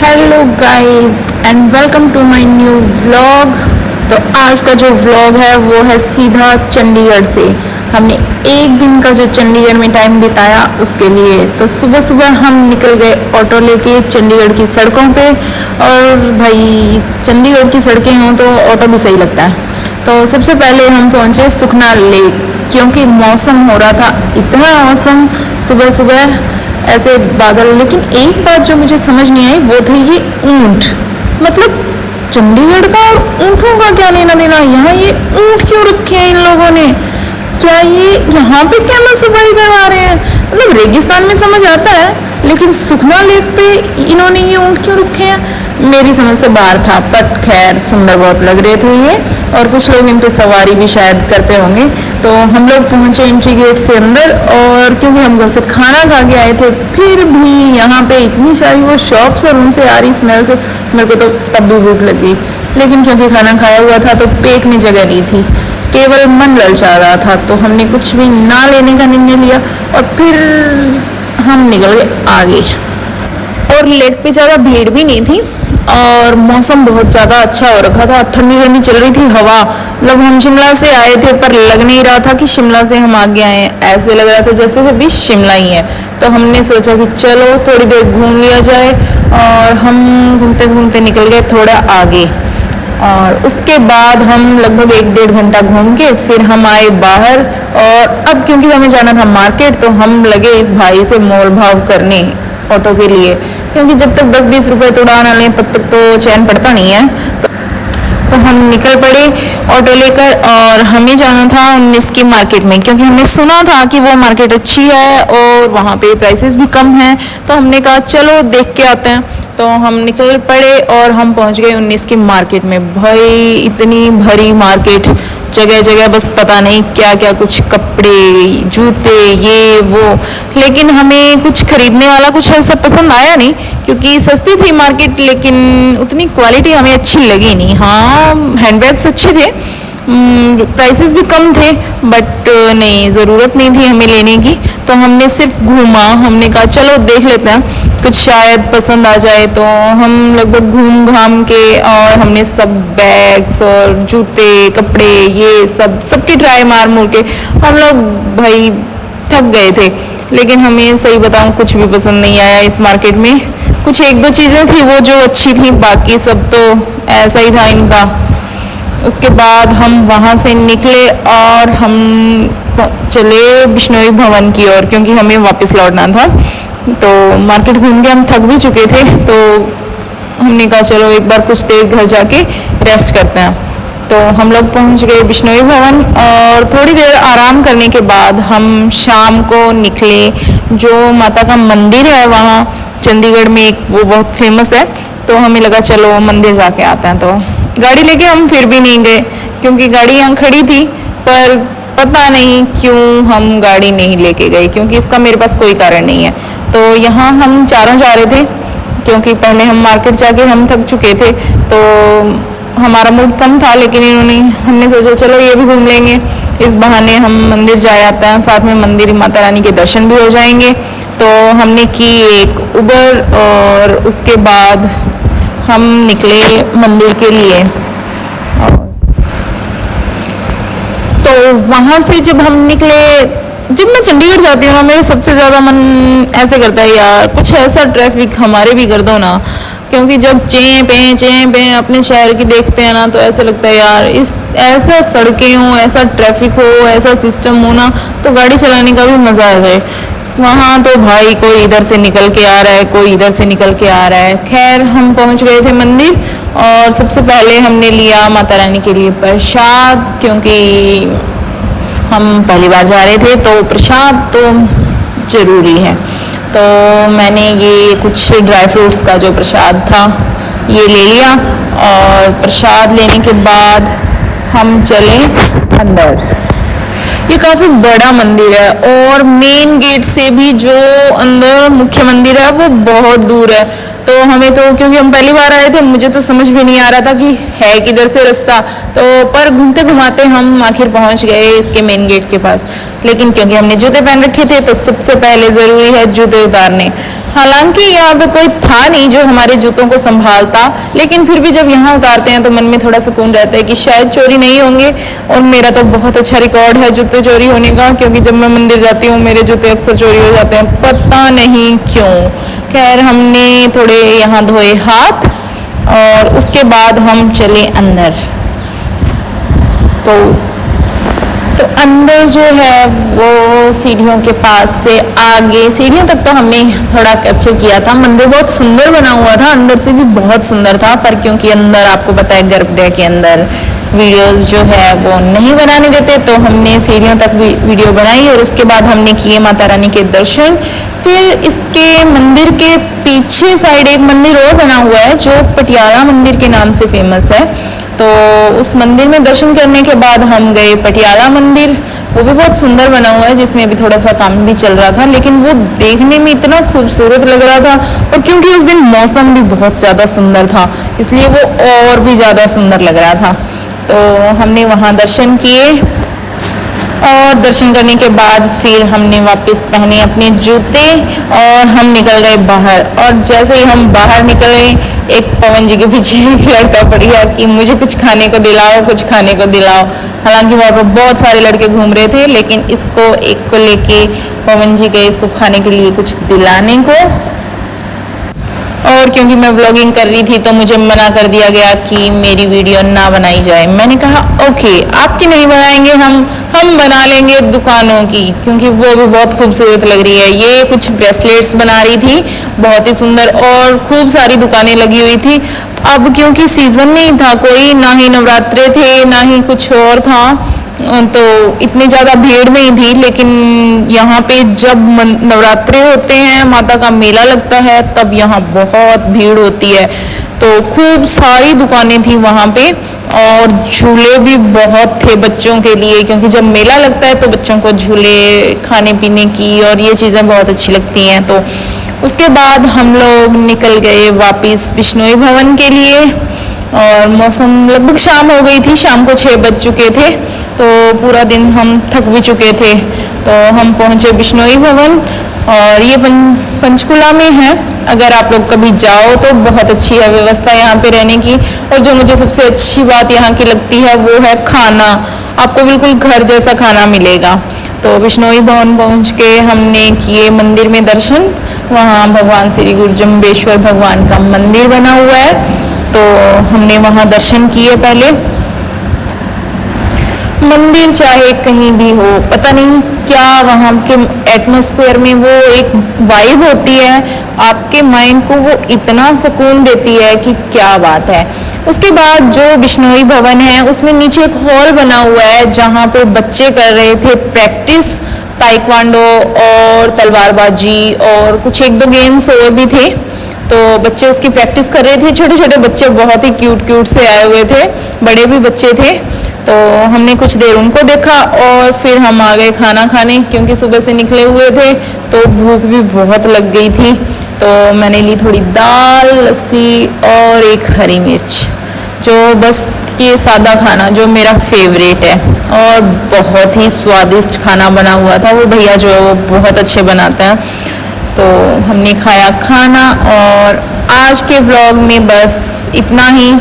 Hello guys and welcome to my new vlog. तो आज का जो व्लॉग है वो है सीधा चंडीगढ़ से। हमने एक दिन का जो चंडीगढ़ में टाइम बिताया उसके लिए। तो सुबह सुबह हम निकल गए ऑटो लेके चंडीगढ़ की सड़कों पे। और भाई चंडीगढ़ की सड़कें हों तो ऑटो भी सही लगता है। तो सबसे पहले हम पहुंचे सुखना लेक, क्योंकि मौसम हो रहा था इतना मौसम सुबह सुबह ऐसे बादल। लेकिन एक बात जो मुझे समझ नहीं आई वो थी ये ऊंट। मतलब चंडीगढ़ का और ऊंटों का क्या लेना देना। यहाँ ये ऊंट क्यों रखे हैं इन लोगों ने? क्या ये यहाँ पे कैमल सफारी करवा रहे हैं? मतलब रेगिस्तान में समझ आता है, लेकिन सुखना लेक पे इन्होंने ये ऊंट क्यों रखे हैं मेरी समझ से बाहर था। बट खैर सुंदर बहुत लग रहे थे ये, और कुछ लोग इन पे सवारी भी शायद करते होंगे। तो हम लोग पहुंचे एंट्री गेट से अंदर, और क्योंकि हम घर से खाना खा के आए थे, फिर भी यहाँ पे इतनी सारी वो शॉप्स और उनसे आ रही स्मेल से मेरे को तो तब भी भूख लगी। लेकिन क्योंकि खाना खाया हुआ था तो पेट में जगह नहीं थी, केवल मन ललचा रहा था। तो हमने कुछ भी ना लेने का निर्णय लिया और फिर हम निकल गए आगे। और लेक पे ज़्यादा भीड़ भी नहीं थी और मौसम बहुत ज़्यादा अच्छा हो रखा था। ठंडी ठंडी चल रही थी हवा। मतलब हम शिमला से आए थे पर लग नहीं रहा था कि शिमला से हम आगे आए हैं। ऐसे लग रहा था जैसे भी शिमला ही है। तो हमने सोचा कि चलो थोड़ी देर घूम लिया जाए, और हम घूमते घूमते निकल गए थोड़ा आगे। और उसके बाद हम लगभग 1-1.5 घंटा घूम के फिर हम आए बाहर। और अब क्योंकि हमें जाना था मार्केट, तो हम लगे इस भाई से मोल भाव करने ऑटो के लिए, क्योंकि जब तक 10-20 रुपए तो उड़ा ना लें तब तक तो चैन पड़ता नहीं है। तो हम निकल पड़े ऑटो लेकर, और हमें जाना था 19 की मार्केट में, क्योंकि हमने सुना था कि वो मार्केट अच्छी है और वहाँ पे प्राइसेस भी कम हैं। तो हमने कहा चलो देख के आते हैं। तो हम निकल पड़े और हम पहुँच गए 19 की मार्केट में। भाई इतनी भरी मार्केट, जगह जगह बस पता नहीं क्या क्या, कुछ कपड़े जूते ये वो। लेकिन हमें कुछ खरीदने वाला कुछ ऐसा पसंद आया नहीं, क्योंकि सस्ती थी मार्केट लेकिन उतनी क्वालिटी हमें अच्छी लगी नहीं। हाँ हैंडबैग्स अच्छे थे, प्राइसेस भी कम थे, बट नहीं ज़रूरत नहीं थी हमें लेने की। तो हमने सिर्फ घूमा। हमने कहा चलो देख लेते हैं, कुछ शायद पसंद आ जाए। तो हम लगभग घूम घाम के, और हमने सब बैग्स और जूते कपड़े ये सबकी ट्राई मार मुर के हम लोग भाई थक गए थे। लेकिन हमें सही बताऊं कुछ भी पसंद नहीं आया इस मार्केट में। कुछ 1-2 चीज़ें थी वो जो अच्छी थी, बाकी सब तो ऐसा ही था इनका। उसके बाद हम वहाँ से निकले और हम चले बिश्नोई भवन की ओर, क्योंकि हमें वापस लौटना था। तो मार्केट घूम के हम थक भी चुके थे, तो हमने कहा चलो एक बार कुछ देर घर जाके रेस्ट करते हैं। तो हम लोग पहुंच गए बिश्नोई भवन, और थोड़ी देर आराम करने के बाद हम शाम को निकले। जो माता का मंदिर है वहाँ चंडीगढ़ में एक, वो बहुत फेमस है। तो हमें लगा चलो मंदिर जाके आते हैं। तो गाड़ी लेके हम फिर भी नहीं गए, क्योंकि गाड़ी यहाँ खड़ी थी, पर पता नहीं क्यों हम गाड़ी नहीं लेके गए, क्योंकि इसका मेरे पास कोई कारण नहीं है। तो यहाँ हम चारों जा रहे थे, क्योंकि पहले हम मार्केट जाके हम थक चुके थे, तो हमारा मूड कम था। लेकिन हमने सोचा चलो ये भी घूम लेंगे, इस बहाने हम मंदिर जा आते हैं, साथ में मंदिर माता रानी के दर्शन भी हो जाएंगे। तो हमने की एक उबर, और उसके बाद हम निकले मंदिर के लिए। तो वहाँ से जब हम निकले, जब मैं चंडीगढ़ जाती हूँ ना, मेरा सबसे ज़्यादा मन ऐसे करता है यार कुछ ऐसा ट्रैफिक हमारे भी कर दो ना। क्योंकि जब चें पे अपने शहर की देखते हैं ना, तो ऐसे लगता है यार इस ऐसा सड़कें हो, ऐसा ट्रैफिक हो, ऐसा सिस्टम हो ना, तो गाड़ी चलाने का भी मज़ा आ जाए। वहाँ तो भाई कोई इधर से निकल के आ रहा है, कोई इधर से निकल के आ रहा है। खैर हम पहुँच गए थे मंदिर, और सबसे पहले हमने लिया माता रानी के लिए प्रसाद, क्योंकि हम पहली बार जा रहे थे तो प्रसाद तो ज़रूरी है। तो मैंने ये कुछ ड्राई फ्रूट्स का जो प्रसाद था ये ले लिया, और प्रसाद लेने के बाद हम चले अंदर। ये काफ़ी बड़ा मंदिर है, और मेन गेट से भी जो अंदर मुख्य मंदिर है वो बहुत दूर है। तो हमें तो, क्योंकि हम पहली बार आए थे, मुझे तो समझ भी नहीं आ रहा था कि है किधर से रास्ता, तो पर घूमते घुमाते हम आखिर पहुंच गए इसके मेन गेट के पास। लेकिन क्योंकि हमने जूते पहन रखे थे तो सबसे पहले ज़रूरी है जूते उतारने। हालांकि यहाँ पे कोई था नहीं जो हमारे जूतों को संभालता, लेकिन फिर भी जब यहाँ उतारते हैं तो मन में थोड़ा सुकून रहता है कि शायद चोरी नहीं होंगे। और मेरा तो बहुत अच्छा रिकॉर्ड है जूते चोरी होने का, क्योंकि जब मैं मंदिर जाती हूँ मेरे जूते अक्सर चोरी हो जाते हैं, पता नहीं क्यों। खैर, हमने थोड़े यहाँ धोए हाथ और उसके बाद हम चले अंदर। तो अंदर जो है वो सीढ़ियों के पास से आगे, सीढ़ियों तक तो हमने थोड़ा कैप्चर किया था। मंदिर बहुत सुंदर बना हुआ था, अंदर से भी बहुत सुंदर था, पर क्योंकि अंदर आपको पता है गर्भगृह के अंदर वीडियोस जो है वो नहीं बनाने देते, तो हमने सीढ़ियों तक भी वीडियो बनाई और उसके बाद हमने किए माता रानी के दर्शन। फिर इसके मंदिर के पीछे साइड एक मंदिर और बना हुआ है जो पटियाला मंदिर के नाम से फेमस है, तो उस मंदिर में दर्शन करने के बाद हम गए पटियाला मंदिर। वो भी बहुत सुंदर बना हुआ है, जिसमें अभी थोड़ा सा काम भी चल रहा था, लेकिन वो देखने में इतना खूबसूरत लग रहा था। और क्योंकि उस दिन मौसम भी बहुत ज़्यादा सुंदर था, इसलिए वो और भी ज़्यादा सुंदर लग रहा था। तो हमने वहाँ दर्शन किए और दर्शन करने के बाद फिर हमने वापस पहने अपने जूते और हम निकल गए बाहर। और जैसे ही हम बाहर निकले, एक पवन जी के पीछे एक लड़का पड़ गया कि मुझे कुछ खाने को दिलाओ, कुछ खाने को दिलाओ। हालांकि वहाँ पर बहुत सारे लड़के घूम रहे थे, लेकिन इसको एक को लेके पवन जी गए इसको खाने के लिए कुछ दिलाने को। और क्योंकि मैं व्लॉगिंग कर रही थी तो मुझे मना कर दिया गया कि मेरी वीडियो ना बनाई जाए। मैंने कहा ओके, आपकी नहीं बनाएंगे, हम बना लेंगे दुकानों की, क्योंकि वो भी बहुत खूबसूरत लग रही है। ये कुछ ब्रेसलेट्स बना रही थी, बहुत ही सुंदर, और खूब सारी दुकानें लगी हुई थी। अब क्योंकि सीजन नहीं था कोई, ना ही नवरात्रे थे ना ही कुछ और था, तो इतनी ज़्यादा भीड़ नहीं थी। लेकिन यहाँ पे जब नवरात्रे होते हैं, माता का मेला लगता है, तब यहाँ बहुत भीड़ होती है। तो खूब सारी दुकानें थी वहाँ पे और झूले भी बहुत थे बच्चों के लिए, क्योंकि जब मेला लगता है तो बच्चों को झूले, खाने पीने की और ये चीज़ें बहुत अच्छी लगती हैं। तो उसके बाद हम लोग निकल गए वापस बिश्नोई भवन के लिए और मौसम लगभग शाम हो गई थी, शाम को 6 बज चुके थे, तो पूरा दिन हम थक भी चुके थे। तो हम पहुँचे बिश्नोई भवन और ये पंचकुला में है। अगर आप लोग कभी जाओ तो बहुत अच्छी है व्यवस्था यहाँ पे रहने की। और जो मुझे सबसे अच्छी बात यहाँ की लगती है वो है खाना, आपको बिल्कुल घर जैसा खाना मिलेगा। तो बिश्नोई भवन पहुँच के हमने किए मंदिर में दर्शन। वहाँ भगवान श्री गुरु जम्बेश्वर भगवान का मंदिर बना हुआ है, तो हमने वहाँ दर्शन किए। पहले मंदिर चाहे कहीं भी हो, पता नहीं क्या वहाँ के एटमॉस्फेयर में वो एक वाइब होती है, आपके माइंड को वो इतना सुकून देती है कि क्या बात है। उसके बाद जो बिश्नोई भवन है उसमें नीचे एक हॉल बना हुआ है जहाँ पे बच्चे कर रहे थे प्रैक्टिस, ताइक्वांडो और तलवारबाजी और कुछ 1-2 गेम्स और भी थे। तो बच्चे उसकी प्रैक्टिस कर रहे थे, छोटे छोटे बच्चे बहुत ही क्यूट से आए हुए थे, बड़े भी बच्चे थे। तो हमने कुछ देर उनको देखा और फिर हम आ गए खाना खाने, क्योंकि सुबह से निकले हुए थे तो भूख भी बहुत लग गई थी। तो मैंने ली थोड़ी दाल, लस्सी और एक हरी मिर्च, जो बस ये सादा खाना जो मेरा फेवरेट है। और बहुत ही स्वादिष्ट खाना बना हुआ था, वो भैया जो है वो बहुत अच्छे बनाते हैं। तो हमने खाया खाना और आज के व्लॉग में बस इतना ही।